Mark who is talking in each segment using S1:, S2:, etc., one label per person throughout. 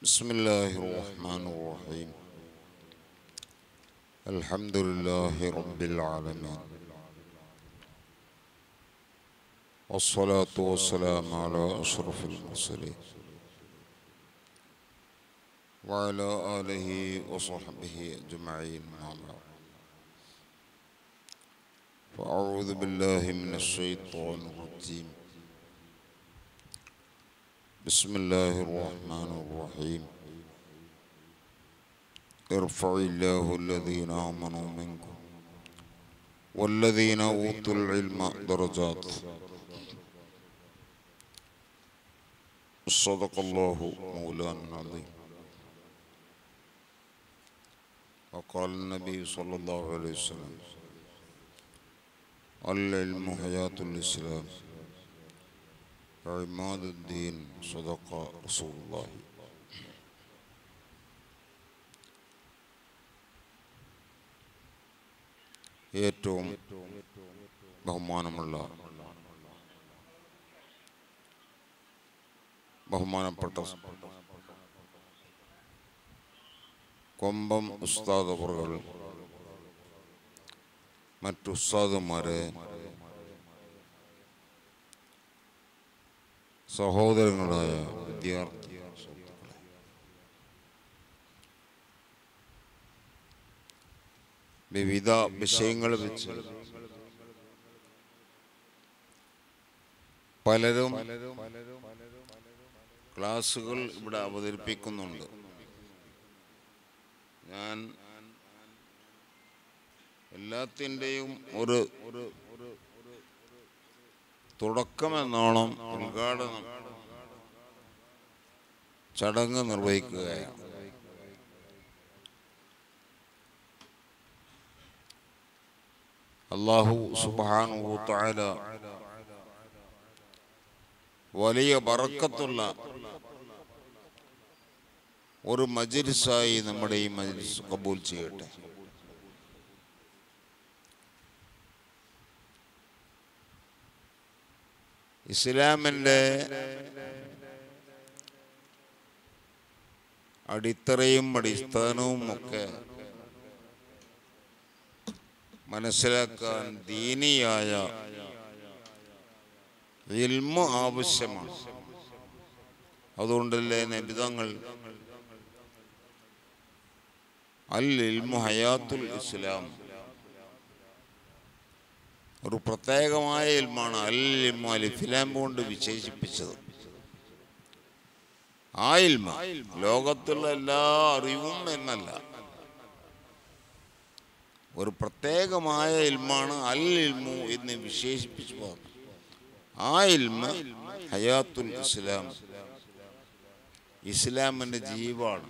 S1: بسم الله الرحمن الرحيم الحمد لله رب العالمين والصلاة والسلام على أشرف المرسلين وعلى آله وصحبه أجمعين فأعوذ بالله من الشيطان الرجيم بسم الله الرحمن الرحيم يرفع الله الذين آمنوا منكم والذين أوتوا العلم درجات صدق الله مولانا العظيم وقال النبي صلى الله عليه وسلم العلم حياة الإسلام وعماد الدين صدق رسول الله ഏറ്റവും ബഹുമാനപ്പെട്ട കൊമ്പം ഉസ്താദ് അവറുകൾ, മറ്റു ഉസ്താദുമാരെ, സഹോദരങ്ങളായ വിദ്യാർത്ഥി സുഹൃത്തുക്കളെ, വിവിധ വിഷയങ്ങൾ വെച്ച് പലരും ക്ലാസുകൾ ഇവിടെ അവതരിപ്പിക്കുന്നുണ്ട്. ഞാൻ എല്ലാത്തിൻ്റെയും ഒരു തുടക്കമെന്നോണം ഉദ്ഘാടനം ചടങ്ങ് നിർവഹിക്കുകയാണ്. അല്ലാഹു സുബ്ഹാനഹു വ തആല വലിയ ബറക്കത്തുള്ള ഒരു മജ്ലിസായി നമ്മുടെ ഈ മജ്ലിസ് കബൂൽ ചെയ്യട്ടെ. ഇസ്ലാമിൻ്റെ അടിത്തറയും അടിസ്ഥാനവും ഒക്കെ മനസ്സിലാക്കാൻ ദീനിയായ ഇൽമു ആവശ്യമാണ്. അതുകൊണ്ടല്ലേ നബിതങ്ങൾ അൽ ഇൽമു ഹയാത്തുൽ ഇസ്ലാം, ഒരു പ്രത്യേകമായ ഇൽമാണ് അൽ ഇൽമു അലിഫ്ലാം കൊണ്ട് വിശേഷിപ്പിച്ചത്. ആ ഇൽമ ലോകത്തുള്ള എല്ലാ അറിവും എന്നല്ല, ഒരു പ്രത്യേകമായ ഇൽമാണ് അൽ ഇൽമു എന്ന് വിശേഷിപ്പിച്ചു പോകുന്നത്. ആ ഇൽമ ഹയാത്തുൽ ഇസ്ലാം, ഇസ്ലാമിൻ്റെ ജീവാണ്.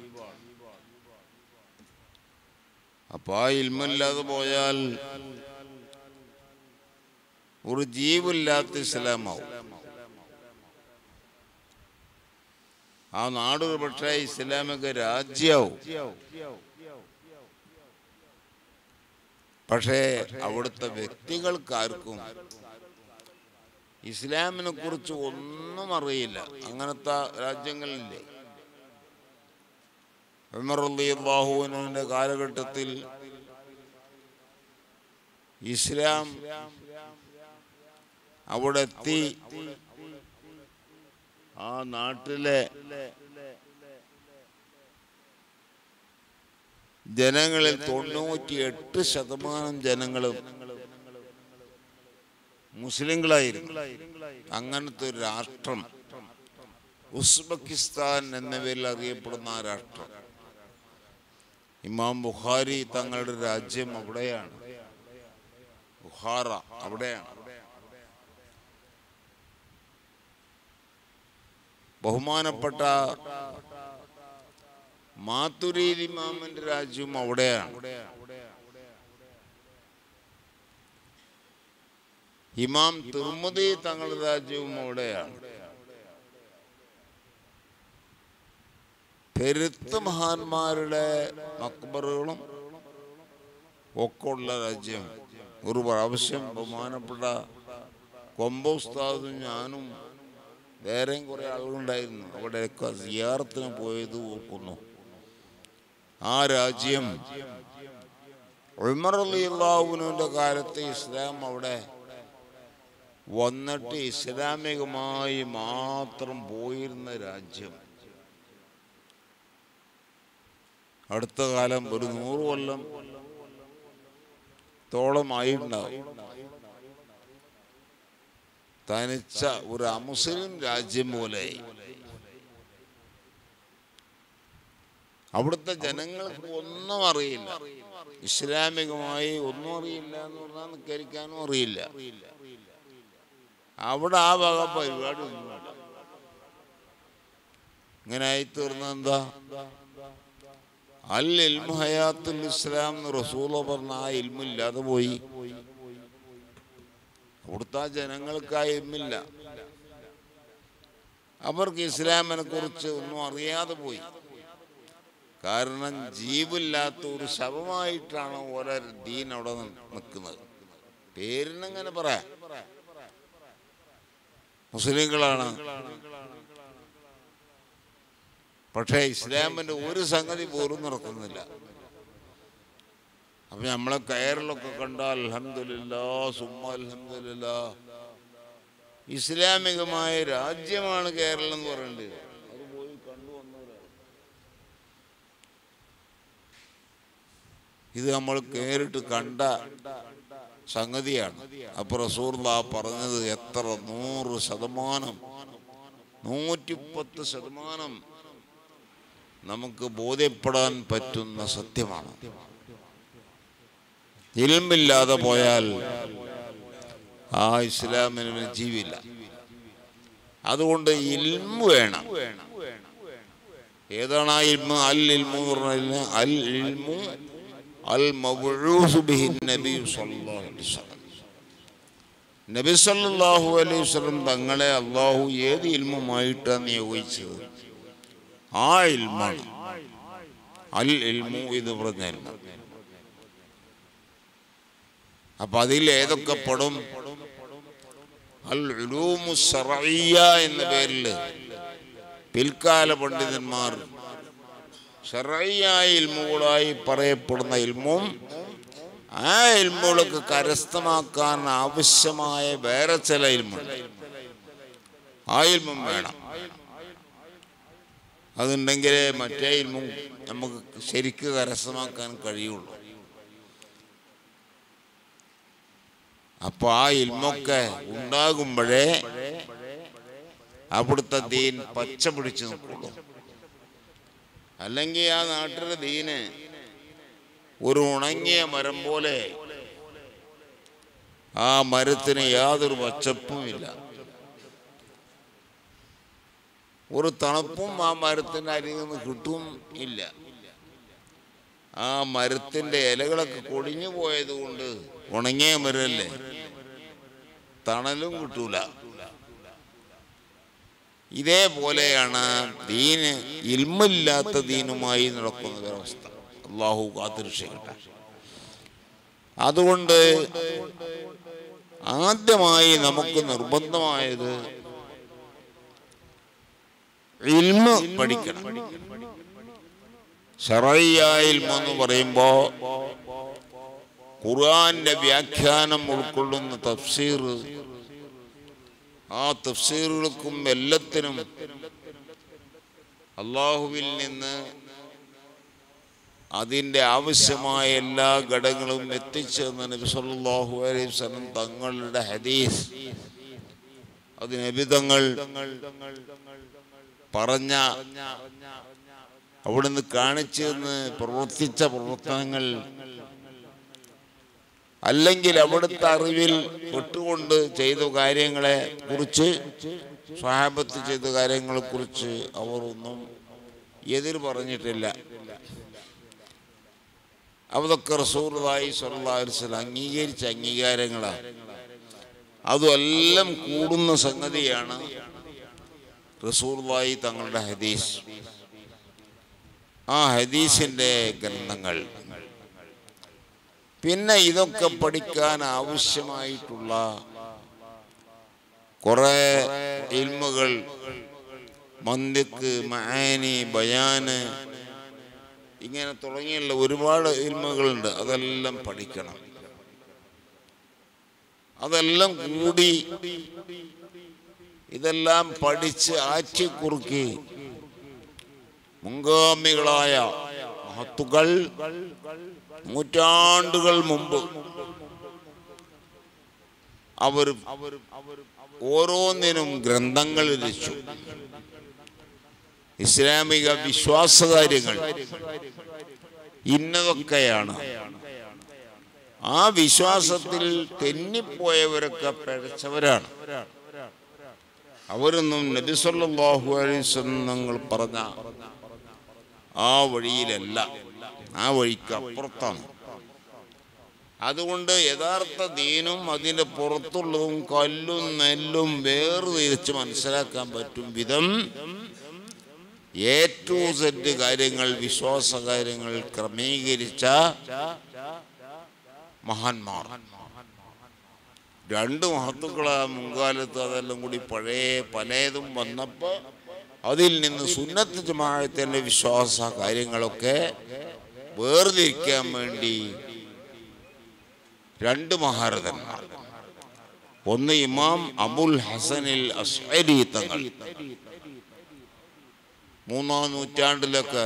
S1: അപ്പോൾ ആ ഇൽമില്ലാതെ പോയാൽ ഒരു ജീവില്ലാത്ത ഇസ്ലാമാവും. ആ നാട് പക്ഷേ ഇസ്ലാമിക രാജ്യമാവും. പക്ഷേ അവിടുത്തെ വ്യക്തികൾക്കാർക്കും ഇസ്ലാമിനെ കുറിച്ച് ഒന്നും അറിയില്ല. അങ്ങനത്തെ രാജ്യങ്ങളില്ലേ? ഉമർ റളിയല്ലാഹു അൻഹുവിന്റെ കാലഘട്ടത്തിൽ ഇസ്ലാം അവിടെ എത്തി. ആ നാട്ടിലെ ജനങ്ങളിൽ 98% ജനങ്ങളും മുസ്ലിങ്ങളായിരുന്നു. അങ്ങനത്തെ ഒരു രാഷ്ട്രം ഉസ്ബെക്കിസ്ഥാൻ എന്ന പേരിൽ അറിയപ്പെടുന്ന ആ രാഷ്ട്രം, ഇമാം ബുഖാരി തങ്ങളുടെ രാജ്യം അവിടെയാണ്, ബുഖാറ അവിടെയാണ്. ബഹുമാനപ്പെട്ട മാതുരീദ് ഇമാമിന്റെ രാജ്യവും അവിടെയാണ്. ഇമാം തിർമിദി തങ്ങളുടെ രാജ്യവും അവിടെയാണ്. പെരുത്ത മഹാന്മാരുടെ മക്ബറുകളും ഒക്കെ ഉള്ള രാജ്യം. ഒരു പ്രാവശ്യം ബഹുമാനപ്പെട്ട കൊമ്പ ഉസ്താദും ഞാനും വേറെയും കുറേ ആളുകളുണ്ടായിരുന്നു. അവിടെയൊക്കെ സിയാറത്തിന് പോയത് ഓർക്കുന്നു. ആ രാജ്യം ഉമർ റളിയല്ലാഹു അൻഹുവിന്റെ കാലത്ത് ഇസ്ലാം അവിടെ വന്നിട്ട് ഇസ്ലാമികമായി മാത്രം പോയിരുന്ന രാജ്യം അടുത്ത കാലം ഒരു 100 കൊല്ലം തോളമായിട്ടുണ്ടാവും തനിച്ച ഒരു അമുസ്ലിം രാജ്യം പോലെ. അവിടുത്തെ ജനങ്ങൾക്ക് ഒന്നും അറിയില്ല, ഇസ്ലാമികമായി ഒന്നും അറിയില്ല എന്ന് പറഞ്ഞാൽ നിസ്കരിക്കാനും അറിയില്ല. അവിടെ ആ വക പരിപാടി ഒന്നുമില്ല. ഇങ്ങനെ ആയിത്തീർന്ന എന്താ? അൽ ഇൽമു ഹയാത്തുൽ ഇസ്ലാം എന്ന് റസൂൽ പറഞ്ഞ ആ ഇൽമില്ലാതെ പോയി. അവിടുത്തെ ജനങ്ങൾക്ക് ആ ഇൽമില്ല, അവർക്ക് ഇസ്ലാമിനെ കുറിച്ച് ഒന്നും അറിയാതെ പോയി. കാരണം ജീവില്ലാത്ത ഒരു ശവമായിട്ടാണ് ഓരോ ദീൻ അവിടെ നിൽക്കുന്നത്. പേരിനെങ്ങനെ പറയാം, മുസ്ലിങ്ങളാണ്. പക്ഷേ ഇസ്ലാമിന്റെ ഒരു സംഗതി പോലും നടക്കുന്നില്ല. അപ്പൊ നമ്മളെ കയറിലൊക്കെ കണ്ടാൽ അൽഹംദുലില്ലാഹ് സുമ്മ അൽഹംദുലില്ലാഹ്, ഇസ്ലാമികമായ രാജ്യമാണ് കേരളം എന്ന് പറയേണ്ടത്. അത് പോയി കണ്ടുവന്നവരാണ്. ഇത് നമ്മൾ കേറിട്ട് കണ്ട സംഗതിയാണ്. അപ്പൊ റസൂലുള്ളാഹി പറഞ്ഞത് എത്ര 100%, 110% നമുക്ക് ബോധ്യപ്പെടാൻ പറ്റുന്ന സത്യമാണ്. ഇൽമില്ലാതെ പോയാൽ ആ ഇസ്ലാമിന് ജീവില്ല. അതുകൊണ്ട് ഇൽമു വേണം. ഏതാണ് ആ ഇൽമു? അൽ ഇൽമു എന്ന് പറഞ്ഞാൽ അൽ ഇൽമു അൽ മബ്ഊസ് ബിഹി നബി സല്ലല്ലാഹു അലൈഹി വസല്ലം. നബി സല്ലല്ലാഹു അലൈഹി വസല്ലം തങ്ങളെ അല്ലാഹു ഏത് ഇൽമുമായിട്ടാണ് നിയോഗിച്ചത്? ആ ഇൽമാണ് അൽ ഇൽമു എന്ന് പറഞ്ഞാൽ. അപ്പൊ അതിൽ ഏതൊക്കെ പെടും? അൽ ഉലൂമു ശർഇയ്യ എന്ന പേരിൽ പിൽക്കാല പണ്ഡിതന്മാർ ശർഇയ്യായ ഇൽമുകളായി പറയപ്പെടുന്ന ഇൽമും ആ ഇൽമുകളൊക്കെ കരസ്ഥമാക്കാൻ ആവശ്യമായ വേറെ ചില ഇൽമുണ്ട്. ആ ഇൽമും വേണം. അതുണ്ടെങ്കിലേ മറ്റേ ഇൽമും നമുക്ക് ശരിക്ക് കരസ്ഥമാക്കാൻ കഴിയുള്ളൂ. അപ്പൊ ആ ഇൽമൊക്കെ ഉണ്ടാകുമ്പോഴേ അവിടുത്തെ ദീൻ പച്ച പിടിച്ചു നിൽക്കുള്ളൂ. അല്ലെങ്കിൽ ആ നാട്ടിലെ ദീന് ഒരു ഉണങ്ങിയ മരം പോലെ, ആ മരത്തിന് യാതൊരു പച്ചപ്പുമില്ല, ഒരു തണുപ്പും ആ മരത്തിൻ്റെ അരികിൽ നിന്ന് കിട്ടും ഇല്ല. ആ മരത്തിൻ്റെ ഇലകളൊക്കെ കൊടിഞ്ഞു പോയത് കൊണ്ട് ഉണങ്ങിയ മരല്ലേ, തണലും കിട്ടൂല. ഇതേപോലെയാണ് ദീന് ഇൽമില്ലാത്ത ദീനുമായി നടക്കുന്ന ഒരവസ്ഥ. അല്ലാഹു കാത്തുരക്ഷിക്കട്ടെ. അതുകൊണ്ട് ആദ്യമായി നമുക്ക് നിർബന്ധമായത് ഇൽമ് പഠിക്കണം. ശർഇയ്യായ ഇൽമ് എന്ന് പറയുമ്പോ ഖുർആന്റെ വ്യാഖ്യാനം ഉൾക്കൊള്ളുന്ന തഫ്സീർ, ആ തഫ്സീറുകൾക്കും എല്ലാത്തിനും അല്ലാഹുവിൽ നിന്ന് അതിൻ്റെ ആവശ്യമായ എല്ലാ ഘടകങ്ങളും എത്തിച്ചെന്ന് നബി സല്ലല്ലാഹു അലൈഹി വസല്ലം തങ്ങളുടെ ഹദീസ്, അത് നബി തങ്ങൾ പറഞ്ഞ, അവിടുന്ന് കാണിച്ചെന്ന് പ്രവർത്തിച്ച പ്രവർത്തനങ്ങൾ, അല്ലെങ്കിൽ അവിടുത്തെ അറിവിൽ പെട്ടുകൊണ്ട് ചെയ്ത കാര്യങ്ങളെ കുറിച്ച്, സ്വഹാബത്ത് ചെയ്ത കാര്യങ്ങളെ കുറിച്ച് അവർ ഒന്നും എതിർ പറഞ്ഞിട്ടില്ല. അതൊക്കെ റസൂലുള്ളാഹി സ്വല്ലല്ലാഹു അലൈഹി വസല്ലം അംഗീകരിച്ച അംഗീകാരങ്ങളാണ്. അതുമെല്ലാം കൂടുന്ന സംഗതിയാണ് റസൂലുള്ളാഹി തങ്ങളുടെ ഹദീസ്, ആ ഹദീസിൻ്റെ ഗ്രന്ഥങ്ങൾ. പിന്നെ ഇതൊക്കെ പഠിക്കാൻ ആവശ്യമായിട്ടുള്ള കുറേ ഇൽമുകൾ, മന്തിക്ക്, മആനി, ബയാന്, ഇങ്ങനെ തുടങ്ങിയുള്ള ഒരുപാട് ഇൽമുകളുണ്ട്. അതെല്ലാം പഠിക്കണം. അതെല്ലാം കൂടി ഇതെല്ലാം പഠിച്ച് ആറ്റിക്കുറുക്കി മുൻഗാമികളായ മഹത്തുക്കൾ നൂറ്റാണ്ടുകൾ മുമ്പ് അവർ ഓരോന്നിനും ഗ്രന്ഥങ്ങൾ രചിച്ചു. ഇസ്ലാമിക വിശ്വാസകാര്യങ്ങൾ ഇന്നതൊക്കെയാണ്. ആ വിശ്വാസത്തിൽ തെന്നിപ്പോയവരൊക്കെ പിഴച്ചവരാണ്. അവരൊന്നും നബി സല്ലല്ലാഹു അലൈഹി വസല്ലം തങ്ങൾ പറഞ്ഞ ആ വഴിയിലല്ല, ആ വഴിക്ക് അപ്പുറത്താണ്. അതുകൊണ്ട് യഥാർത്ഥ ദീനും അതിൻ്റെ പുറത്തുള്ളതും കല്ലും നെല്ലും വേർതിരിച്ച് മനസ്സിലാക്കാൻ പറ്റും വിധം A to Z കാര്യങ്ങൾ, വിശ്വാസ കാര്യങ്ങൾ ക്രമീകരിച്ച മഹാന്മാർ. രണ്ട് മഹത്തുക്കളാ മുൻകാലത്ത്. അതെല്ലാം കൂടി പഴയ പലതും വന്നപ്പോൾ അതിൽ നിന്ന് സുന്നത്ത് ജമാഅത്തിന്റെ വിശ്വാസ കാര്യങ്ങളൊക്കെ വേർതിരിക്കാൻ വേണ്ടി രണ്ട് മഹാരഥന്മാർ. ഒന്ന് ഇമാം അബുൽ ഹസനിൽ അശ്അരി തങ്ങൾ, 3-ാം നൂറ്റാണ്ടിലൊക്കെ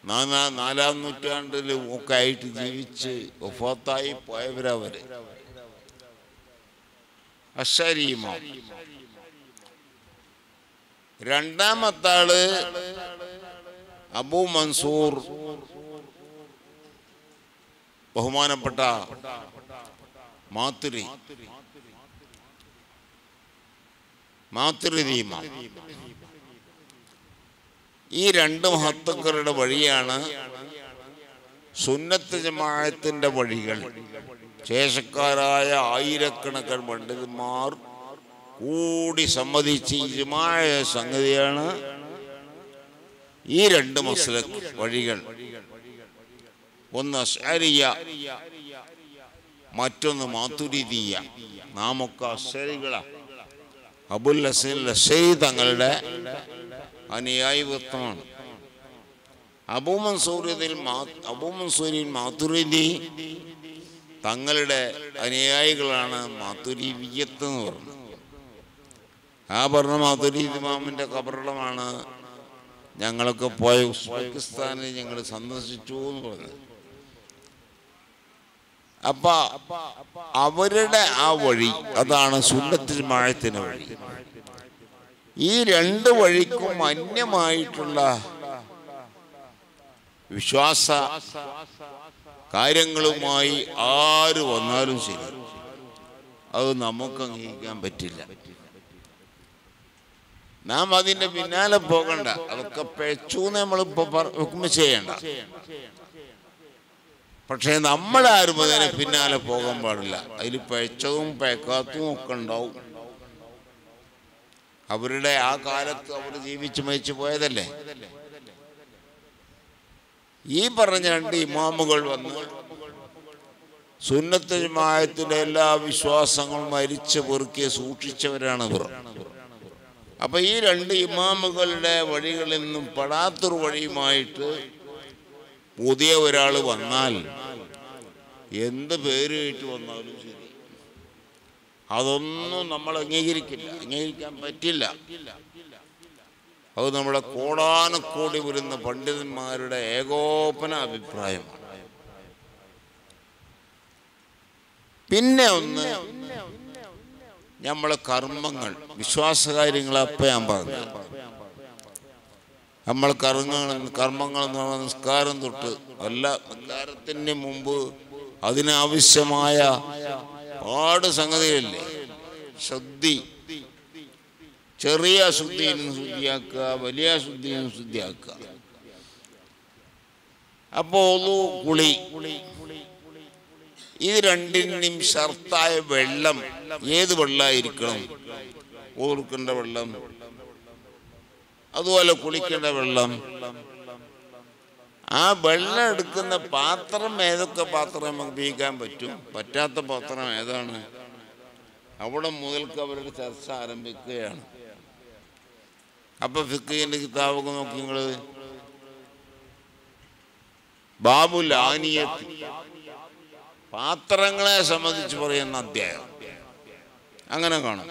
S1: 4-ാം നൂറ്റാണ്ടിലും ഒക്കെ ആയിട്ട് ജീവിച്ച് വഫാത്തായി പോയവരവര്. അശ്അരി ഇമാം. രണ്ടാമത്തെ ആള് അബൂ മൻസൂർ, ബഹുമാനപ്പെട്ട മാതുരിദി ഇമാം. ഈ രണ്ട് മഹത്തുക്കളുടെ വഴിയാണ് സുന്നത്ത് ജമാഅത്തിന്റെ വഴികൾ. ശേഷക്കാരായ ആയിരക്കണക്കിന് പണ്ഡിതന്മാർ കൂടി സമ്മതിച്ച് ഇജ്മാഅ സംഗതിയാണ് ഈ രണ്ട് മസ്ലക് വഴികൾ. ഒന്ന് അശ്അരിയ, മറ്റൊന്ന് മാതുരിദിയ. നാമൊക്കെ അശ്അരികളാണ്. അബുൽ ഹസൻ അശ്അരി തങ്ങളുടെ അനുയായിത്വമാണ്. അബൂ മൻസൂരിൻ മാതുരിദി തങ്ങളുടെ അനുയായികളാണ് മാതുരിദിയ്യത്ത് എന്ന് പറഞ്ഞത്. ആ പറഞ്ഞ മാതുരിദി ഇമാമിൻ്റെ ഖബറിടമാണ് ഞങ്ങളൊക്കെ പോയ ഉസ്ബെക്കിസ്ഥാനിൽ ഞങ്ങൾ സന്ദർശിച്ചു എന്ന് പറഞ്ഞത്. അപ്പൊ അവരുടെ ആ വഴി അതാണ് സുന്നത്ത് ജമാഅത്തിന്റെ വഴി. ഈ രണ്ട് വഴിക്കും അന്യമായിട്ടുള്ള വിശ്വാസ കാര്യങ്ങളുമായി ആര് വന്നാലും ശരി, അത് നമുക്ക് അംഗീകരിക്കാൻ പറ്റില്ല. നാം അതിന്റെ പിന്നാലെ പോകണ്ട. അതൊക്കെ പെച്ചു നമ്മളിപ്പോ ഹുക്മ ചെയ്യണ്ട. പക്ഷെ നമ്മളാരും അതിന് പിന്നാലെ പോകാൻ പാടില്ല. അതിൽ പെച്ചതും പേക്കാത്തും ഒക്കെ ഉണ്ടാവും. അവരുടെ ആ കാലത്ത് അവർ ജീവിച്ച് മരിച്ചു പോയതല്ലേ. ഈ പറഞ്ഞ രണ്ട് ഇമാമുകൾ വന്ന് സുന്നത്ത് ജമാഅത്തിന്റെ എല്ലാ വിശ്വാസങ്ങളും മരിച്ച് പെറുക്കി സൂക്ഷിച്ചവരാണ് ഇവർ. അപ്പൊ ഈ രണ്ട് ഇമാമുകളുടെ വഴികളിൽ നിന്നും പെടാത്തൊരു വഴിയുമായിട്ട് പുതിയ ഒരാൾ വന്നാൽ എന്ത് പേര് കേട്ട് വന്നാലും ശരി, അതൊന്നും നമ്മൾ അംഗീകരിക്കാൻ പറ്റില്ല. അത് നമ്മുടെ കോടാനക്കോടി വരുന്ന പണ്ഡിതന്മാരുടെ ഏകോപന അഭിപ്രായമാണ്. പിന്നെ ഒന്ന് നമ്മളെ കർമ്മങ്ങൾ, വിശ്വാസകാര്യങ്ങൾ. അപ്പം ഞാൻ പറഞ്ഞു, നമ്മൾ കർമ്മങ്ങൾ എന്ന് പറഞ്ഞാൽ നിസ്കാരം തൊട്ട് എല്ലാ നിസ്കാരത്തിന് മുമ്പ് അതിനാവശ്യമായ ഒരുപാട് സംഗതികളില്ലേ. ചെറിയ ശുദ്ധിയിൽ നിന്ന് ശുദ്ധിയാക്കുക, വലിയ ശുദ്ധിയിൽ നിന്ന് ശുദ്ധിയാക്കുക. അപ്പോ കുളി, ഇത് രണ്ടിനും ഷർത്തായ വെള്ളം ഏത് വെള്ളമായിരിക്കണം? ഓർക്കേണ്ട വെള്ളം, അതുപോലെ കുളിക്കേണ്ട വെള്ളം. ആ വെള്ളം എടുക്കുന്ന പാത്രം ഏതൊക്കെ പാത്രം നമുക്ക് ഉപയോഗിക്കാൻ പറ്റും, പറ്റാത്ത പാത്രം ഏതാണ്? അവിടെ മുതൽക്ക് അവരുടെ ചർച്ച ആരംഭിക്കുകയാണ്. അപ്പൊ ഫിഖിന്റെ കിതാബൊക്കെ നോക്കി നിങ്ങൾ, ബാബുൽ ആനിയത്ത്, പാത്രങ്ങളെ സംബന്ധിച്ച് പറയുന്ന അധ്യായം അങ്ങനെ കാണാം.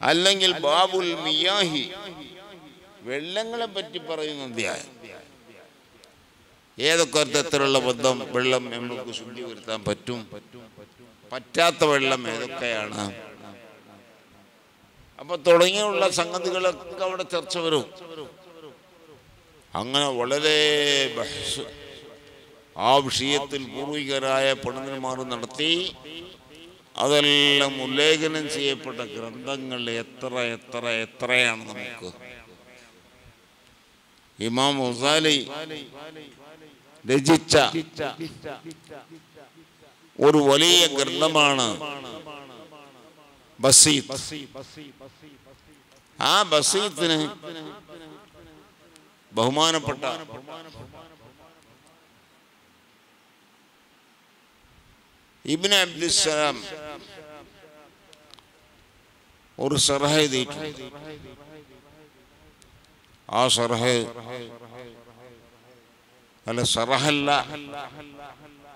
S1: അല്ലെങ്കിൽ ബാബുൽ മിയാഹി, വെള്ളങ്ങളെ പറ്റി പറയുന്ന അധ്യായം. ഏതൊക്കെ അർത്ഥത്തിലുള്ള വെള്ളം നമുക്ക് ശുദ്ധി വരുത്താൻ പറ്റും, പറ്റാത്ത വെള്ളം ഏതൊക്കെയാണ്, അപ്പൊ തുടങ്ങിയുള്ള സംഗതികളൊക്കെ അവിടെ ചർച്ച വരും. അങ്ങനെ വളരെ ആ വിഷയത്തിൽ പൂർവികരായ പണ്ഡിതന്മാർ നടത്തി. അതെല്ലാം ഉല്ലേഖനം ചെയ്യപ്പെട്ട ഗ്രന്ഥങ്ങൾ എത്രയാണ് നമുക്ക്. ഇമാം ഗസാലി രചിച്ച ഒരു വലിയ ഗ്രന്ഥമാണ് ബസീത്ത്. ആ ബസീത്തിന് ബഹുമാനപ്പെട്ട ഇബ്നു അബ്ദുസ്സലാം ഒരു ശറഹ് എഴുതിയിട്ടുണ്ട്. ആ ശറഹ് അല്ല, ശറഹല്ല,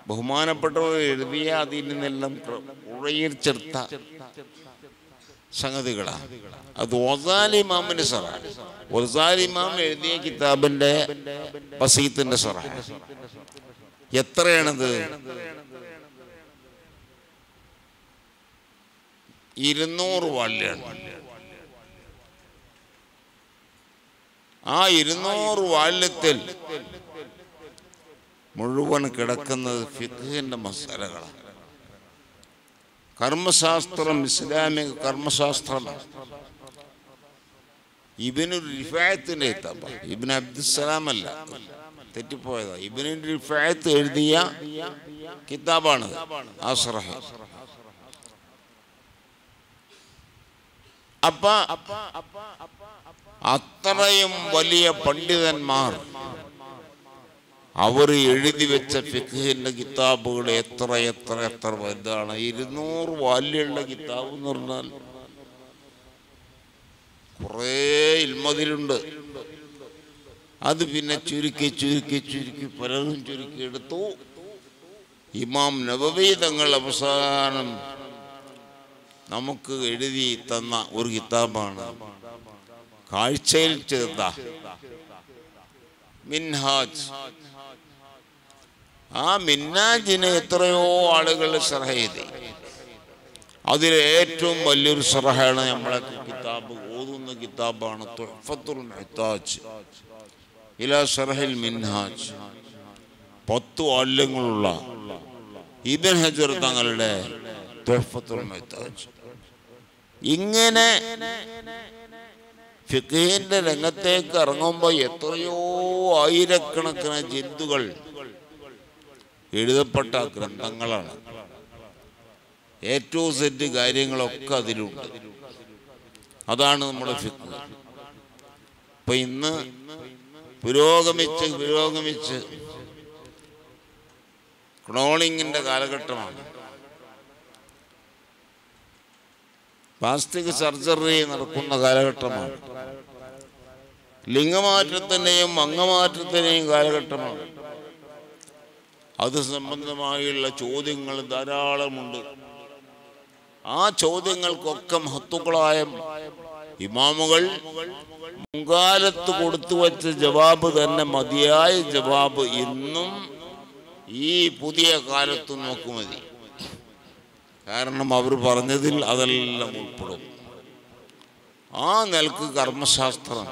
S1: ബഹുമാനപ്പെട്ടവർ എഴുതിയ അതിൽ നിന്നെല്ലാം ഉഴയിച്ചെടുത്ത സംഗതികളാണ്. അത് ഗസാലി ഇമാമിന്റെ ശറഹ്. ഗസാലി ഇമാം എഴുതിയ കിതാബിന്റെ ബസീത്തിന്റെ ശറഹ്. എത്രയാണത്? 200 വാല്യാണ്. ആ 200 വാല്യത്തിൽ മുഴുവൻ കിടക്കുന്നത് ഫിഖ്ഹിന്റെ മസലകളാണ്. കർമ്മശാസ്ത്രം, ഇസ്ലാമിക കർമ്മശാസ്ത്രം. ഇബ്നു റിഫാഅത്തിന്റെ കിതാബ്, ഇബ്നു അബ്ദുസ്സലാം അല്ല, തെറ്റിപ്പോയതാ. ഇബ്നു റിഫാഅത്ത് എഴുതിയ കിതാബാണ് ആ ശറഹ്. അപ്പ അത്രയും വലിയ പണ്ഡിതന്മാർ അവർ എഴുതി വെച്ച ഫിഖ്ഹിന്റെ കിതാബുകൾ എത്ര വലുതാണ്. 200 വാല്യമുള്ള കിതാബ് എന്ന് പറഞ്ഞാൽ കുറേ ഇൽമതിലുണ്ട്. അത് പിന്നെ ചുരുക്കി പലരും ചുരുക്കി എടുത്തു. ഇമാം നബവി തങ്ങൾ അവസാനം നമുക്ക് എഴുതി തന്ന ഒരു കിതാബാണ് കാഴ്ചയിൽ ചേർത്ത മിൻഹാജ്. ആ മിൻഹാജിനെ എത്രയോ ആളുകൾ ശറഹ് എഴുതി. അതിൽ ഏറ്റവും വലിയൊരു ശറഹാണ് നമ്മളെ കിതാബ്, ഓതുന്ന കിതാബാണ് തുഹ്ഫത്തുൽ മുഹ്താജ് ഇലാ ശറഹിൽ മിൻഹാജ്. 10 വാല്യങ്ങളുള്ള ഇബ്നു ഹജർ തങ്ങളുടെ തുഹ്ഫത്തുൽ മുഹ്താജ്. ഇങ്ങനെ ഫിഖ്ഹിന്റെ രംഗത്തേക്ക് ഇറങ്ങുമ്പോൾ എത്രയോ ആയിരക്കണക്കിന് ജിൽദുകൾ എഴുതപ്പെട്ട ഗ്രന്ഥങ്ങളാണ്. ഏറ്റവും സെറ്റ് കാര്യങ്ങളൊക്കെ അതിലുണ്ട്. അതാണ് നമ്മുടെ ഫിഖ്ഹ്. ഇപ്പൊ ഇന്ന് പുരോഗമിച്ച് ക്ലോണിങ്ങിന്റെ കാലഘട്ടമാണ്. പ്ലാസ്റ്റിക് സർജറി നടക്കുന്ന കാലഘട്ടമാണ്. ലിംഗമാറ്റത്തിൻ്റെയും അംഗമാറ്റത്തിൻ്റെയും കാലഘട്ടമാണ്. അത് സംബന്ധമായുള്ള ചോദ്യങ്ങൾ ധാരാളമുണ്ട്. ആ ചോദ്യങ്ങൾക്കൊക്കെ മഹത്തുക്കളായ ഇമാമുകൾ മുൻകാലത്ത് കൊടുത്തു വച്ച ജവാബ് തന്നെ മതിയായ ജവാബ് ഇന്നും ഈ പുതിയ കാലത്ത് നോക്കുമതി. കാരണം അവർ പറഞ്ഞതിൽ അതെല്ലാം ഉൾപ്പെടും. ആ നിലക്ക് കർമ്മശാസ്ത്രം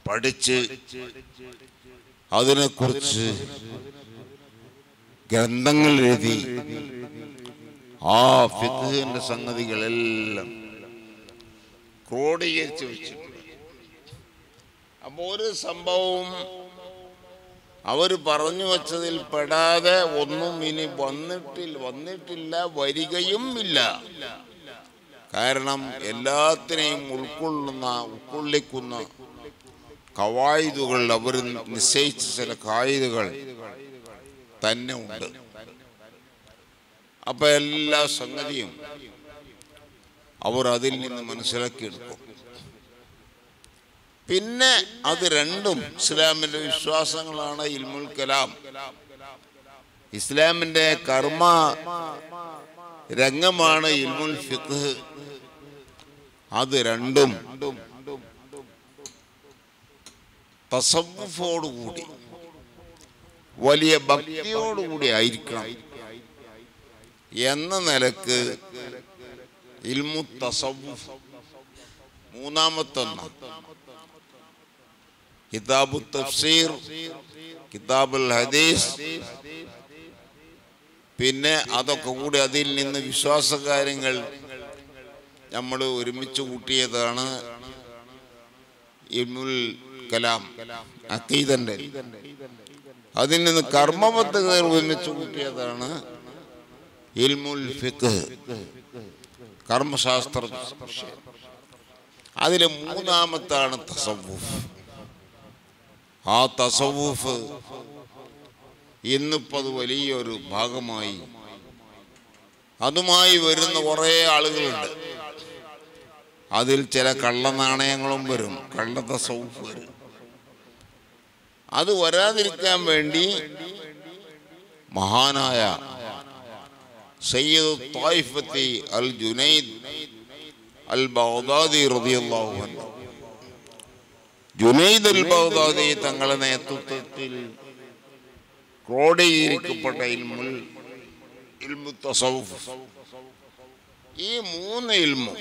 S1: പഠിച്ച് അതിനെക്കുറിച്ച് ഗ്രന്ഥങ്ങൾ എഴുതി ആ ഫിഖ്ഹിന്റെ സംഗതികളെല്ലാം ക്രോഡീകരിച്ച് വെച്ചിട്ടുണ്ട്. അപ്പോൾ ഒരു സംഭവവും അവർ പറഞ്ഞു വച്ചതിൽ പെടാതെ ഒന്നും ഇനി വന്നിട്ടില്ല, വരികയും ഇല്ല. കാരണം എല്ലാത്തിനെയും ഉൾക്കൊള്ളിക്കുന്ന കവായിദുകൾ, അവർ നിശ്ചയിച്ച ചില കായികകൾ തന്നെ ഉണ്ട്. അപ്പൊ എല്ലാ സംഗതിയും അവർ അതിൽ നിന്ന് മനസ്സിലാക്കിയെടുക്കും. പിന്നെ അത് രണ്ടും ഇസ്ലാമിന്റെ വിശ്വാസങ്ങളാണ്. ഇൽമുൽ കലാം ഇസ്ലാമിന്റെ കർമ്മ രംഗമാണ്. ഇൽമുൽ ഫിഖ് അത് രണ്ടും തസവ്വുഫോടുകൂടി വലിയ ഭക്തിയോടുകൂടി ആയിരിക്കണം എന്ന നിലക്ക് ഇൽമു തസവ്വുഫ് മൂന്നാമത്തൊന്ന് കിതാബു തഫ്സീർ, കിതാബുൽ ഹദീസ്, പിന്നെ അതൊക്കെ കൂടി അതിൽ നിന്ന് വിശ്വാസകാര്യങ്ങൾ നമ്മൾ ഒരുമിച്ച് കൂട്ടിയതാണ് ഇൽമുൽ കലാം അഖീദന്റെ. അതിൽ നിന്ന് കർമ്മപദ്ധതികൾ ഒരുമിച്ച് കൂട്ടിയതാണ് ഇൽമുൽ ഫിഖ് കർമ്മശാസ്ത്ര. അതിലെ മൂന്നാമത്താണ് തസവ്വുഫ്. ആ തസവ്വുഫ് ഇന്നിപ്പത് വലിയൊരു ഭാഗമായി അതുമായി വരുന്ന കുറേ ആളുകളുണ്ട്. അതിൽ ചില കള്ളനാണയങ്ങളും വരും, കള്ള തസവ്വുഫ് വരും. അത് വരാതിരിക്കാൻ വേണ്ടി മഹാനായ സയ്യിദ് ത്വായിഫത്തി അൽ ജുനൈദ് അൽ ബഗ്ദാദി റളിയല്ലാഹു അൻഹു, ജുനൈദ് അൽ ബഗ്ദാദി തങ്ങളുടെ നേതൃത്വത്തിൽ ക്രോഡീകരിക്കപ്പെട്ട ഇൽമു തസവ്വുഫ്, ഈ മൂന്ന് ഇൽമും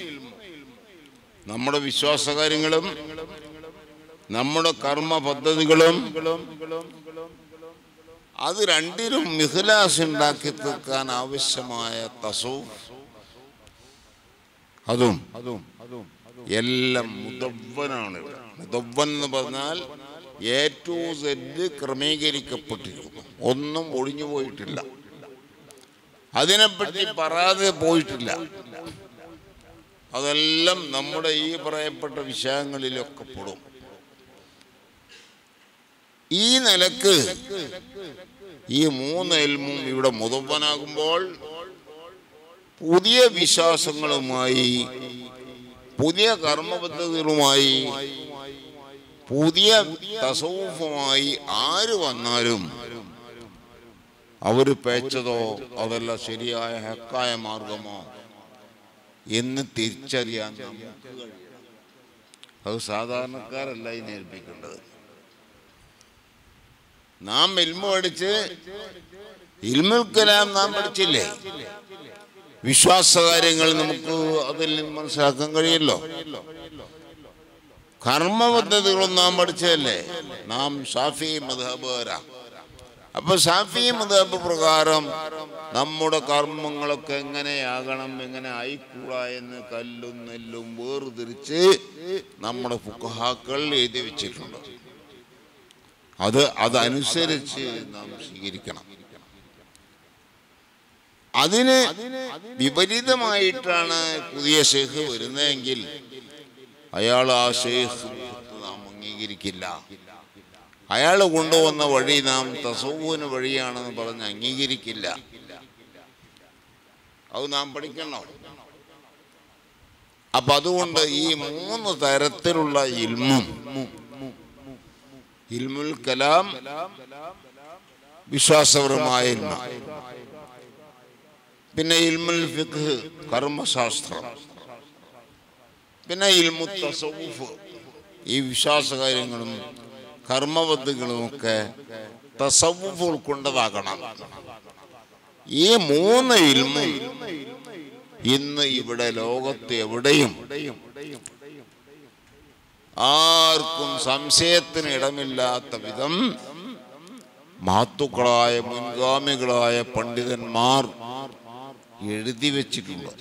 S1: നമ്മുടെ വിശ്വാസകാര്യങ്ങളും നമ്മുടെ കർമ്മ പദ്ധതികളും അത് രണ്ടിലും ഇഖ്ലാസ് ഉണ്ടാക്കി തീർക്കാൻ ആവശ്യമായ തസവ്വുഫ് അതും എല്ലാം മുദവ്വനാണ്. മുദവ്വൻ എന്ന് പറഞ്ഞാൽ A to Z ക്രമീകരിക്കപ്പെട്ടിരിക്കുന്നു, ഒന്നും ഒഴിഞ്ഞു പോയിട്ടില്ല, അതിനെപ്പറ്റി പറയാതെ പോയിട്ടില്ല. അതെല്ലാം നമ്മുടെ ഈ പറയപ്പെട്ട വിഷയങ്ങളിലൊക്കെ പെടും. ഈ നിലക്ക് ഈ മൂന്ന് ഇൽമും ഇവിടെ മുദവ്വനാകുമ്പോൾ പുതിയ വിശ്വാസങ്ങളുമായി, പുതിയ കർമ്മപദ്ധതികളുമായി, പുതിയ തസവ്വുഫുമായി ആര് വന്നാലും അവർ പേച്ചതോ അതല്ല ശരിയായ ഹക്കായ മാർഗമോ എന്ന് തിരിച്ചറിയാൻ നമുക്ക് കഴിയും. അത് സാധാരണക്കാരല്ല ഇതിനെ ഏൽപ്പിക്കേണ്ടത്. നാം ഇൽമു പഠിച്ച് ഇൽമുൽ കലാം നാം പഠിച്ചില്ലേ, വിശ്വാസകാര്യങ്ങൾ നമുക്ക് അതിൽ നിന്ന് മനസ്സിലാക്കാൻ കഴിയല്ലോ. കർമ്മപദ്ധതികളും നാം പഠിച്ചതല്ലേ. നാം ഷാഫി മദ്ഹബുകാരാ. അപ്പൊ ഷാഫി മദ്ഹബ് പ്രകാരം നമ്മുടെ കർമ്മങ്ങളൊക്കെ എങ്ങനെയാകണം, എങ്ങനെ ആയിക്കൂടാ എന്ന് കല്ലും നെല്ലും വേർതിരിച്ച് നമ്മുടെ ഫുഖഹാക്കൾ എഴുതി വെച്ചിട്ടുണ്ട്. അതനുസരിച്ച് നാം സ്വീകരിക്കണം. അതിന് വിപരീതമായിട്ടാണ് പുതിയ ഷെയ്ഖ് വരുന്നതെങ്കിൽ അയാൾ ആ ഷെയ്ഖ് നാം അംഗീകരിക്കില്ല. അയാൾ കൊണ്ടുവന്ന വഴി നാം തസവ്വുഫിന് വഴിയാണെന്ന് പറഞ്ഞ് അംഗീകരിക്കില്ല. അത് നാം പഠിക്കണം. അപ്പൊ അതുകൊണ്ട് ഈ മൂന്ന് തരത്തിലുള്ള ഇൽമും, ഇൽമുൽ കലാം വിശ്വാസപരമായ ഇൽമ, പിന്നെ ഇൽമുൽ ഫിഖ് കർമ്മശാസ്ത്രം, പിന്നെ ഇൽമു തസവ്വുഫ് ഈ വിശ്വാസകാര്യങ്ങളും കർമ്മപദ്ധതികളുമൊക്കെ തസവ്വുഫ് ഉൾക്കൊണ്ടതാകണം. ഈ മൂന്ന് ഇൽമും ഇന്ന് ഇവിടെ ലോകത്ത് എവിടെയും ആർക്കും സംശയത്തിന് ഇടമില്ലാത്ത വിധം മഹത്തുക്കളായ മുൻഗാമികളായ പണ്ഡിതന്മാർ എഴുതി വെച്ചിട്ടുണ്ട്.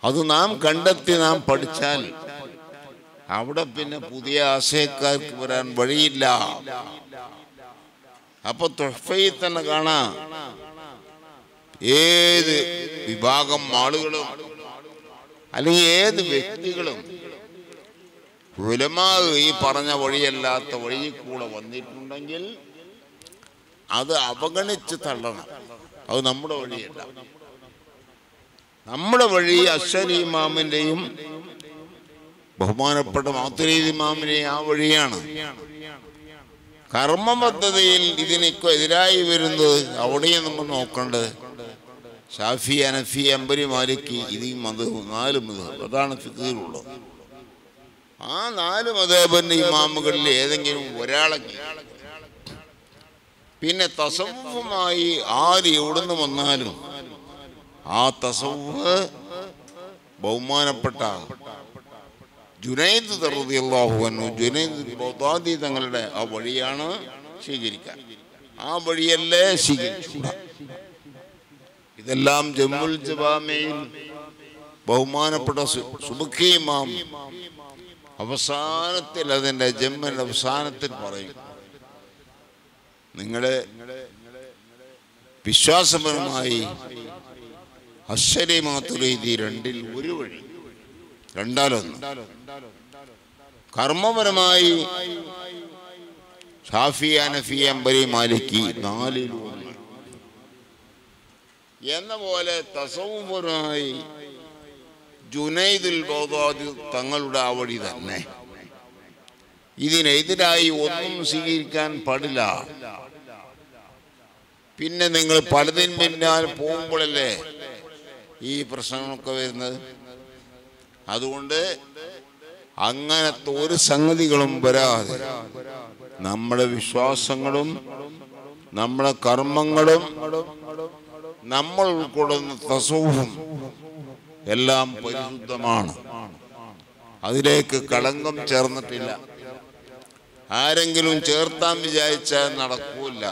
S1: അത് നാം കണ്ടെത്തി നാം പഠിച്ചാൽ അവിടെ പിന്നെ പുതിയ ആശയക്കാർക്ക് വരാൻ വഴിയില്ല. അപ്പൊ തുഹ്ഫയിൽ തന്നെ കാണാം, ഏത് വിഭാഗം ആളുകളും അല്ലെങ്കിൽ ഏത് വ്യക്തികളും ഉലമാ ഈ പറഞ്ഞ വഴിയല്ലാത്ത വഴിയിൽ കൂടെ വന്നിട്ടുണ്ടെങ്കിൽ അത് അവഗണിച്ച് തള്ളണം. അത് നമ്മുടെ വഴിയല്ല. നമ്മുടെ വഴി അശ്വരി ഇമാമിൻ്റെയും ബഹുമാനപ്പെട്ട മാതുരീദ് ഇമാമിൻ്റെയും ആ വഴിയാണ്. കർമ്മ പദ്ധതിയിൽ ഇതിനൊക്കെ എതിരായി വരുന്നത് അവിടെയും നമ്മൾ നോക്കേണ്ടത്. ഷാഫി, ഹനഫി, ഹംബലി, മാലിക്കി ഇത് ഈ മദ്ഹബ് 4 മദ്ഹബ് അതാണ് ഫിഖ്ഹിലുള്ളത്. ആ 4 മദ്ഹബിന്റെ ഇമാമുകളിൽ ഏതെങ്കിലും ഒരാളെ പിന്നെ തസവ്വുഫുമായി ആര് എവിടുന്ന് വന്നാലും ആ തസവ്വുഫ് ബഹുമാനപ്പെട്ട ജുനൈദ് റളിയല്ലാഹു അൻഹു, ജുനൈദ് ബഗ്ദാദി തങ്ങളുടെ ആ വഴിയാണ് സ്വീകരിക്കാൻ. ആ വഴിയല്ലേ സ്വീകരിച്ചു. ഇതെല്ലാം ജമ്മുൽ ജവാമിയിൽ ബഹുമാനപ്പെട്ട സുബ്കി ഇമാം അവസാനത്തിൽ, അതിൻ്റെ ജമ്മിൻ്റെ അവസാനത്തിൽ പറയും, നിങ്ങളുടെ വിശ്വാസപരമായി അശ്വരി മാതുരീദി രണ്ടിൽ ഒരു വഴി, രണ്ടാലൊന്ന്. കർമ്മപരമായി ഷാഫി, ഹനഫി, ഹംബലി, മാലിക്കി 4-ൽ 1 എന്ന പോലെ തസവ്വുഫുമായി ജുനൈദുൽ ബഗ്ദാദി തങ്ങളുടെ ആ വഴി തന്നെ. ഇതിനെതിരായി ഒന്നും സ്വീകരിക്കാൻ പാടില്ല. പിന്നെ നിങ്ങൾ പലതിനും പിന്നാലെ പോകുമ്പോഴല്ലേ ഈ പ്രശ്നങ്ങളൊക്കെ വരുന്നത്. അതുകൊണ്ട് അങ്ങനത്തെ ഒരു സംഗതികളും വരാതെ നമ്മുടെ വിശ്വാസങ്ങളും നമ്മുടെ കർമ്മങ്ങളും നമ്മൾ ഉൾക്കൊള്ളുന്ന തസവ്വുഫും എല്ലാം പരിശുദ്ധമാണ്. അതിലേക്ക് കളങ്കം ചേർന്നിട്ടില്ല. ആരെങ്കിലും ചേർത്താൻ വിചാരിച്ചാൽ നടക്കൂല.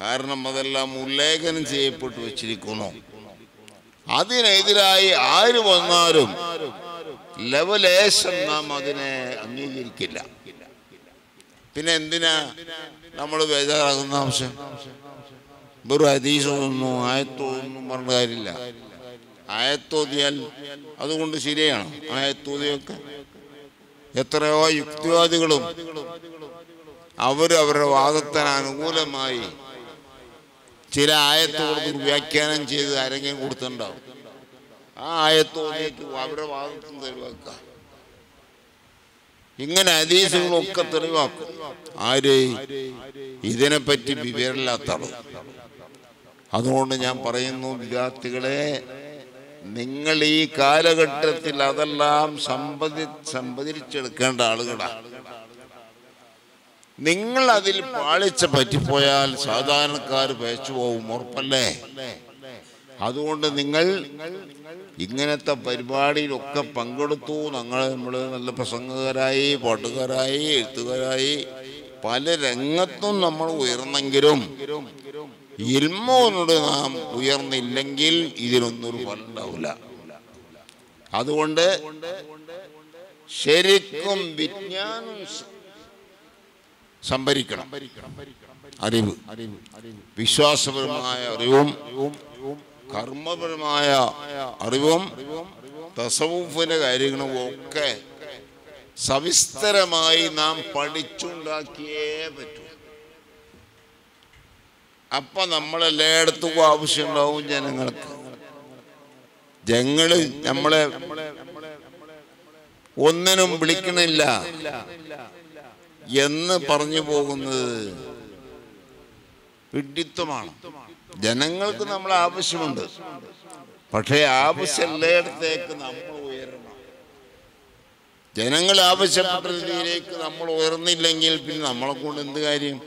S1: കാരണം അതെല്ലാം ഉല്ലേഖനം ചെയ്യപ്പെട്ടു വച്ചിരിക്കുന്നു. അതിനെതിരായി ആര് വന്നാലും ലവലേശം നാം അതിനെ അംഗീകരിക്കില്ല. പിന്നെ എന്തിനാ നമ്മൾ ബേജാറാകുന്ന ആവശ്യം? വെറും ഹദീസൊന്നും ആയത്തോന്നും പറഞ്ഞ കാര്യമില്ല. ആയത്തോതിയാൽ അതുകൊണ്ട് ശരിയാണ്. ആയത്തോതിയൊക്കെ എത്രയോ യുക്തിവാദികളും അവരുടെ വാദത്തിന് അനുകൂലമായി ചില ആയത്തോട് വ്യാഖ്യാനം ചെയ്ത് ആരെങ്കിലും കൊടുത്തിട്ടുണ്ടാവും. ആ ആയത്തോതിയിട്ട് അവരുടെ വാദത്തിന് തെളിവാക്കുക. ഇങ്ങനെ ഹദീസുകളൊക്കെ തെളിവാക്കും. ആര്? ഇതിനെപ്പറ്റി വിവരമില്ലാത്ത ആള്. അതുകൊണ്ട് ഞാൻ പറയുന്നു, വിദ്യാർത്ഥികളെ, നിങ്ങൾ ഈ കാലഘട്ടത്തിൽ അതെല്ലാം സമ്പാദിച്ചെടുക്കേണ്ട ആളുകളാണ്. നിങ്ങൾ അതിൽ പാളിച്ച പറ്റിപ്പോയാൽ സാധാരണക്കാർ പേച്ചു പോകും, ഉറപ്പല്ലേ? അതുകൊണ്ട് നിങ്ങൾ ഇങ്ങനത്തെ പരിപാടിയിലൊക്കെ പങ്കെടുത്തു. നമ്മൾ നല്ല പ്രസംഗകരായി, പാട്ടുകാരായി, എഴുത്തുകാരായി പല രംഗത്തും നമ്മൾ ഉയർന്നെങ്കിലും ഇൽമോനോട് നാം ഉയർന്നില്ലെങ്കിൽ ഇതിനൊന്നൊരു ഫലം ഉണ്ടാവില്ല. അതുകൊണ്ട് ശരിക്കും വിജ്ഞാനം സംഭരിക്കണം. അറിവ്, വിശ്വാസപരമായ അറിവും കർമ്മപരമായ അറിവും തസവ്വുഫിന്റെ കാര്യങ്ങളും ഒക്കെ സവിസ്തരമായി നാം പഠിച്ചുണ്ടാക്കിയേ പറ്റൂ. അപ്പൊ നമ്മളെല്ലായിടത്തും ആവശ്യമുണ്ടാവും ജനങ്ങൾക്ക്. ജനങ്ങള് നമ്മളെ ഒന്നിനും വിളിക്കണില്ല എന്ന് പറഞ്ഞു പോകുന്നത് വിഡ്ഢിത്വമാണ്. ജനങ്ങൾക്ക് നമ്മളെ ആവശ്യമുണ്ട്. പക്ഷേ ആവശ്യം എല്ലായിടത്തേക്ക് നമ്മൾ ഉയരണം. ജനങ്ങൾ ആവശ്യപ്പെട്ട രീതിയിലേക്ക് നമ്മൾ ഉയർന്നില്ലെങ്കിൽ പിന്നെ നമ്മളെ കൊണ്ട് എന്ത് കാര്യം?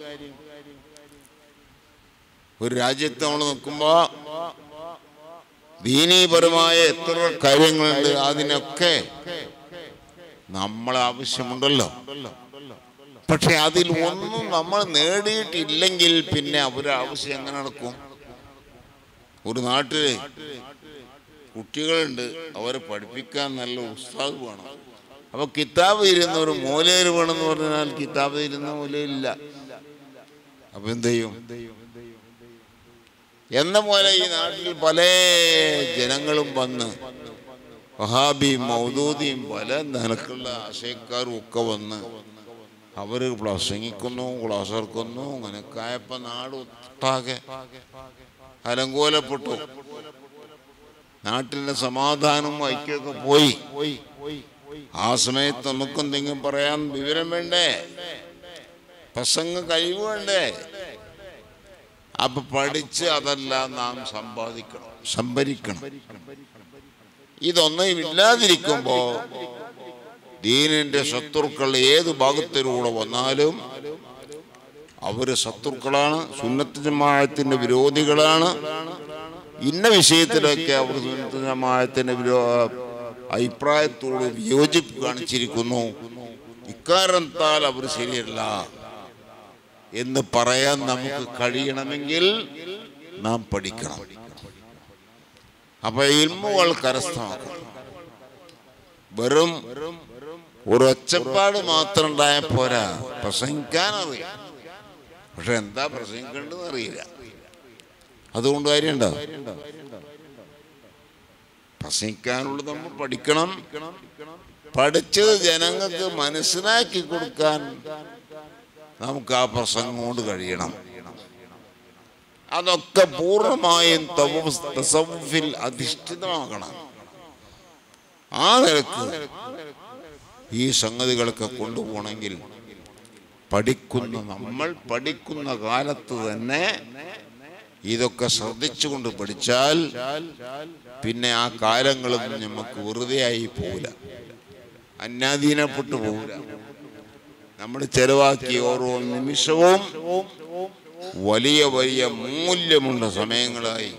S1: ഒരു രാജ്യത്ത് നമ്മൾ നിൽക്കുമ്പോ ദീനീപരമായ എത്ര കാര്യങ്ങളുണ്ട്, അതിനൊക്കെ നമ്മളെ ആവശ്യമുണ്ടല്ലോ. പക്ഷെ അതിൽ ഒന്നും നമ്മൾ നേടിയിട്ടില്ലെങ്കിൽ പിന്നെ അവരുടെ ആവശ്യം എങ്ങനെ നടക്കും? ഒരു നാട്ടില് കുട്ടികളുണ്ട്, അവരെ പഠിപ്പിക്കാൻ നല്ല ഉസ്താദ് വേണം. അപ്പൊ കിതാബ് ഇരുന്ന ഒരു മൂലയിൽ വേണമെന്ന് പറഞ്ഞാൽ കിതാബ് ഇരുന്ന മൂലയില്ല. അപ്പൊ എന്ത് ചെയ്യും? എന്ന പോലെ ഈ നാട്ടിൽ പല ജനങ്ങളും വന്ന് വഹാബിയും മൗദൂദിയും പല നിലക്കുള്ള ആശയക്കാരും ഒക്കെ വന്ന് അവർ പ്രസംഗിക്കുന്നു, ക്ലാസ് എടുക്കുന്നു. അങ്ങനെയൊക്കെയായപ്പോൾ നാട് ഒട്ടാകെ അലങ്കോലപ്പെട്ടു. നാട്ടിലെ സമാധാനവും ഐക്യമൊക്കെ പോയി. ആ സമയത്ത് നമുക്കെന്തെങ്കിലും പറയാൻ വിവരം വേണ്ടേ? പ്രസംഗ കഴിവ് വേണ്ടേ? അപ്പൊ പഠിച്ച് അതെല്ലാം നാം സംഭരിക്കണം. ഇതൊന്നും ഇല്ലാതിരിക്കുമ്പോ ദീനിന്റെ ശത്രുക്കൾ ഏത് ഭാഗത്തിലൂടെ വന്നാലും അവര് ശത്രുക്കളാണ്, സുന്നത്ത് ജമാഅത്തിന്റെ വിരോധികളാണ്. ഇന്ന വിഷയത്തിലൊക്കെ അവർ സുന്നത്ത് ജമാഅത്തിന്റെ അഭിപ്രായത്തോട് വിയോജിപ്പ് കാണിച്ചിരിക്കുന്നു, ഇക്കാരണത്താൽ അവർ ശരിയല്ല എന്ന് പറയാൻ നമുക്ക് കഴിയണമെങ്കിൽ നാം പഠിക്കണം. അപ്പൊ ഇൽമുകൾ കരസ്ഥമാക്കണം. വെറും ഒരു ഒച്ചപ്പാട് മാത്രം ഉണ്ടായ പോരാ, പ്രസംഗിക്കാനറിയാം, പക്ഷെ എന്താ പ്രസംഗിക്കേണ്ടതെന്ന് അറിയില്ല. അതുകൊണ്ട് കാര്യമുണ്ടോ? പ്രസംഗിക്കാനുള്ളത് നമ്മൾ പഠിക്കണം. പഠിച്ചത് ജനങ്ങൾക്ക് മനസ്സിലാക്കി കൊടുക്കാൻ നമുക്ക് ആ പ്രസംഗം കൊണ്ട് കഴിയണം. അതൊക്കെ പൂർണ്ണമായും തസവ്വുഫിൽ അധിഷ്ഠിതമാകണം. ആ നിലക്ക് ഈ സംഗതികളൊക്കെ കൊണ്ടുപോകണമെങ്കിൽ നമ്മൾ പഠിക്കുന്ന കാലത്ത് തന്നെ ഇതൊക്കെ ശ്രദ്ധിച്ചുകൊണ്ട് പഠിച്ചാൽ പിന്നെ ആ കാലങ്ങളൊന്നും നമുക്ക് വെറുതെ ആയി പോവില്ല, അന്യാധീനപ്പെട്ടു പോവില്ല. നമ്മൾ ചെലവാക്കിയ ഓരോ നിമിഷവും വലിയ വലിയ മൂല്യമുള്ള സമയങ്ങളായി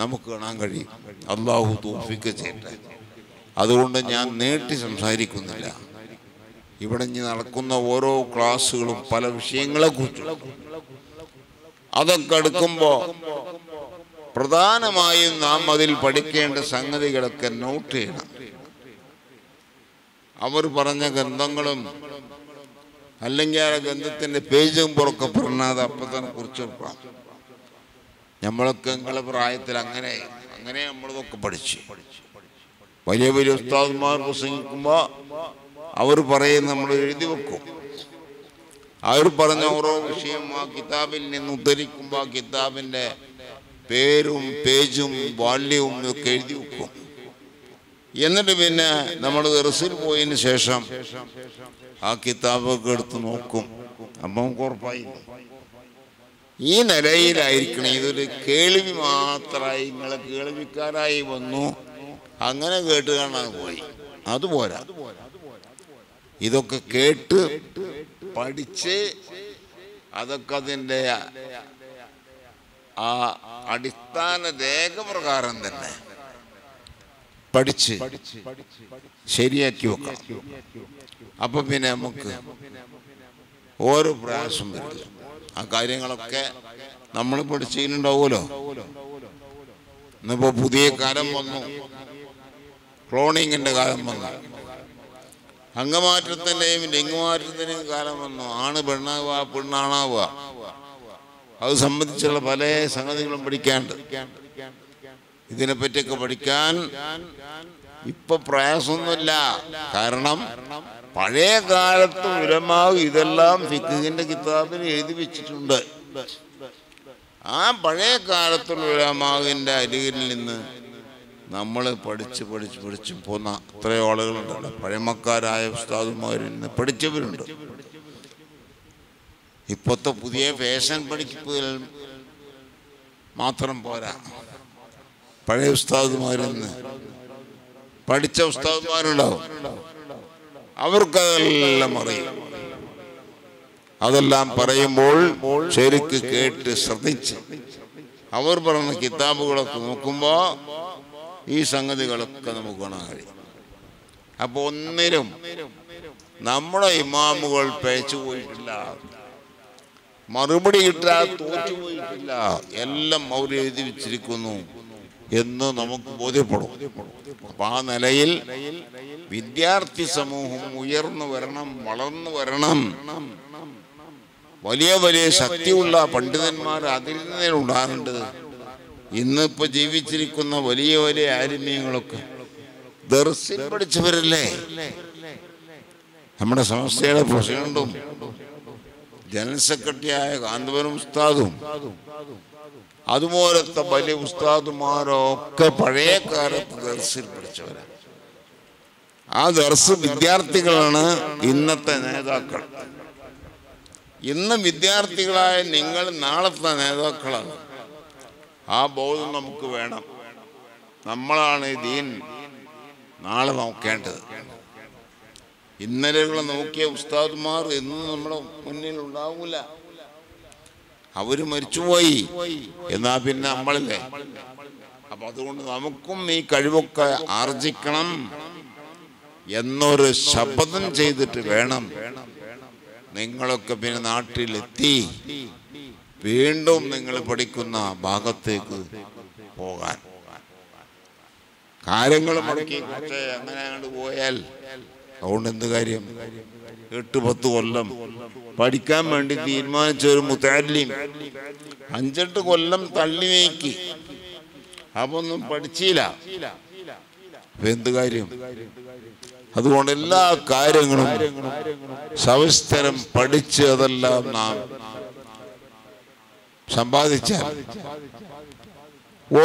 S1: നമുക്ക് കാണാൻ കഴിയും. അല്ലാഹു തൗഫീഖ് ചെയ്യട്ടെ. അതുകൊണ്ട് ഞാൻ നീട്ടി സംസാരിക്കുന്നില്ല. ഇവിടെ ഇനി നടക്കുന്ന ഓരോ ക്ലാസ്സുകളും പല വിഷയങ്ങളെ കുറിച്ചും അതൊക്കെ എടുക്കുമ്പോൾ പ്രധാനമായും നാം അതിൽ പഠിക്കേണ്ട സംഗതികളൊക്കെ നോട്ട് ചെയ്യണം. അവർ പറഞ്ഞ ഗ്രന്ഥങ്ങളും അല്ലെങ്കിൽ ആ ഗ്രന്ഥത്തിന്റെ പേജും പുറക്കെ പറഞ്ഞത് അപ്പം തന്നെ കുറിച്ച് വെക്കണം. നമ്മളൊക്കെ നിങ്ങളെ പ്രായത്തിൽ അങ്ങനെ നമ്മളിതൊക്കെ പഠിച്ചു. വലിയ വലിയ ഉസ്താദ്മാർ പ്രസംഗിക്കുമ്പോൾ അവർ പറയും, നമ്മൾ എഴുതി വെക്കും. അവർ പറഞ്ഞ ഓരോ വിഷയം ആ കിതാബിൽ നിന്ന് ഉദ്ധരിക്കുമ്പോൾ ആ കിതാബിൻ്റെ പേരും പേജും വാല്യവും ഒക്കെ എഴുതി വെക്കും. എന്നിട്ട് പിന്നെ നമ്മൾ ദർസിൽ പോയതിന് ശേഷം ആ കിതാബൊക്കെ എടുത്ത് നോക്കും. അപ്പം ഉറപ്പായി ഈ നിലയിലായിരിക്കണം. ഇതൊരു കേൾവി മാത്രമായി, നിങ്ങളെ കേൾവിക്കാരായി വന്നു, അങ്ങനെ കേട്ട് കാണാൻ പോയി, അതുപോരാ. ഇതൊക്കെ കേട്ട് പഠിച്ച് അതൊക്കെ അതിൻ്റെ ആ അടിസ്ഥാന രേഖ പ്രകാരം തന്നെ പഠിച്ച് ശരിയാക്കി വെക്കണം. അപ്പൊ പിന്നെ നമുക്ക് ഓരോ പ്രയാസം വരില്ല. ആ കാര്യങ്ങളൊക്കെ നമ്മൾ പഠിച്ചിട്ടുണ്ടാവുമല്ലോ. ഇന്നിപ്പോ പുതിയ കാലം വന്നു, ക്ലോണിങ്ങിന്റെ കാലം വന്നു, അംഗമാറ്റത്തിന്റെയും ലിംഗമാറ്റത്തിന്റെയും കാലം വന്നു. ആണ് പെണ്ണാവുക, പെണ്ണാണാവുക, അത് സംബന്ധിച്ചുള്ള പല സംഗതികളും പഠിക്കാണ്ട്. ഇതിനെപ്പറ്റിയൊക്കെ പഠിക്കാൻ ഇപ്പൊ പ്രയാസമൊന്നുമില്ല. കാരണം പഴയ കാലത്ത് ഉലമാവ് ഇതെല്ലാം ഫിഖ്ഹിന്റെ കിതാബിൽ എഴുതി വെച്ചിട്ടുണ്ട്. ആ പഴയ കാലത്തുള്ള ഉലമാവിന്റെ അരികിൽ നിന്ന് നമ്മൾ പഠിച്ച് പോന്ന അത്രയോ ആളുകളുണ്ടല്ലോ. പഴമക്കാരായ ഉസ്താദുമാരിൽ നിന്ന് പഠിച്ചവരുണ്ട്. ഇപ്പോഴത്തെ പുതിയ ഫാഷൻ പഠിപ്പുകൾ മാത്രം പോരാ. പഴയ ഉസ്താദുമാരിൽ നിന്ന് പഠിച്ച ഉസ്താദുമാരുണ്ടാവും, അവർക്കതെല്ലാം അറിയും. അതെല്ലാം പറയുമ്പോൾ ശരിക്ക് കേട്ട് ശ്രദ്ധിച്ച് അവർ പറഞ്ഞ കിതാബുകളൊക്കെ നോക്കുമ്പോൾ ഈ സംഗതികളൊക്കെ നമുക്ക് കാണാൻ കഴിയും. അപ്പൊ ഒന്നിനും നമ്മുടെ ഇമാമുകൾ പേച്ചു പോയിട്ടില്ല, മറുപടി കിട്ടാതെ തോറ്റുപോയിട്ടില്ല, എല്ലാം അവർ എഴുതി വെച്ചിരിക്കുന്നു എന്ന് നമുക്ക് ബോധ്യപ്പെടും. അപ്പൊ ആ നിലയിൽ വിദ്യാർത്ഥി സമൂഹം ഉയർന്നു വരണം, വളർന്നു വരണം. വലിയ വലിയ ശക്തിയുള്ള പണ്ഡിതന്മാർ അതിൽ നിന്നേ ഉണ്ടാകേണ്ടത്. ഇന്നിപ്പോ ജീവിച്ചിരിക്കുന്ന വലിയ വലിയ ആലിമീങ്ങളൊക്കെ ദർസിൽ പഠിച്ചവരല്ലേ. നമ്മുടെ സംസ്ഥയുടെ പ്രസിഡന്റും ജനറൽ സെക്രട്ടറിയായ കാന്തപുരം ഉസ്താദും അതുപോലത്തെ വലിയ ഉസ്താദുമാരൊക്കെ പഴയ കാലത്ത് ദർസിൽ പഠിച്ചവരാണ്. ആ ദർസ് വിദ്യാർത്ഥികളാണ് ഇന്നത്തെ നേതാക്കൾ. ഇന്ന് വിദ്യാർത്ഥികളായ നിങ്ങൾ നാളത്തെ നേതാക്കളാണ്. ആ ബോധം നമുക്ക് വേണം. നമ്മളാണ് ഈ ദീൻ നാളെ നോക്കേണ്ടത്. ഇന്നലെകൾ നോക്കിയ ഉസ്താദുമാർ എന്നും നമ്മുടെ മുന്നിൽ ഉണ്ടാവൂല. അവര് മരിച്ചുപോയി. എന്നാ പിന്നെ നമ്മളില്ലേ. അപ്പൊ അതുകൊണ്ട് നമുക്കും ഈ കഴിവൊക്കെ ആർജിക്കണം എന്നൊരു ശപഥം ചെയ്തിട്ട് വേണം നിങ്ങളൊക്കെ പിന്നെ നാട്ടിലെത്തി വീണ്ടും നിങ്ങൾ പഠിക്കുന്ന ഭാഗത്തേക്ക് പോകാൻ. കാര്യങ്ങൾ മുടക്കി കുറച്ച് അങ്ങനെ അങ്ങോട്ട് പോയാൽ അതുകൊണ്ട് എന്ത് കാര്യം? 8-10 കൊല്ലം പഠിക്കാൻ വേണ്ടി തീരുമാനിച്ച ഒരു മുത്തഅല്ലിം 5-8 കൊല്ലം തള്ളി നീക്കി. അപ്പൊ ഒന്നും പഠിച്ചില്ല. അപ്പൊ എന്ത് കാര്യം? അതുകൊണ്ട് എല്ലാ കാര്യങ്ങളും സവിസ്തരം പഠിച്ച് അതെല്ലാം നാം സമ്പാദിച്ചാൽ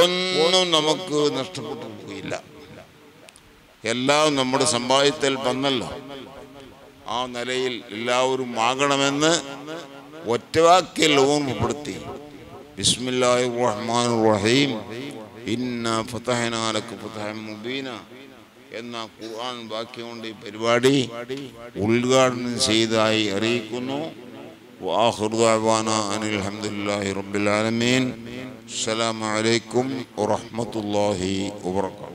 S1: ഒന്നും നമുക്ക് നഷ്ടപ്പെട്ടു പോയില്ല. എല്ലാം നമ്മുടെ സമ്പാദ്യത്തിൽ വന്നല്ലോ. ആ നിലയിൽ എല്ലാവരും ആകണമെന്ന് ഒറ്റവാക്കിൽ ഓർമ്മപ്പെടുത്തി. ബിസ്മില്ലാഹിർ റഹ്മാനിർ റഹീം ഇന്നാ ഫതഹ്നാ ലക ഫതഹൻ മുബീന എന്ന ഖുർആൻ വാക്യം കൊണ്ട് ഈ പരിപാടി ഉദ്ഘാടനം ചെയ്തതായി അറിയിക്കുന്നു. വആഖിറു ദഅവാനാ അനിൽ ഹംദുലില്ലാഹി റബ്ബിൽ ആലമീൻ. അസ്സലാമു അലൈക്കും വറഹ്മത്തുള്ളാഹി വബറകാതുഹു.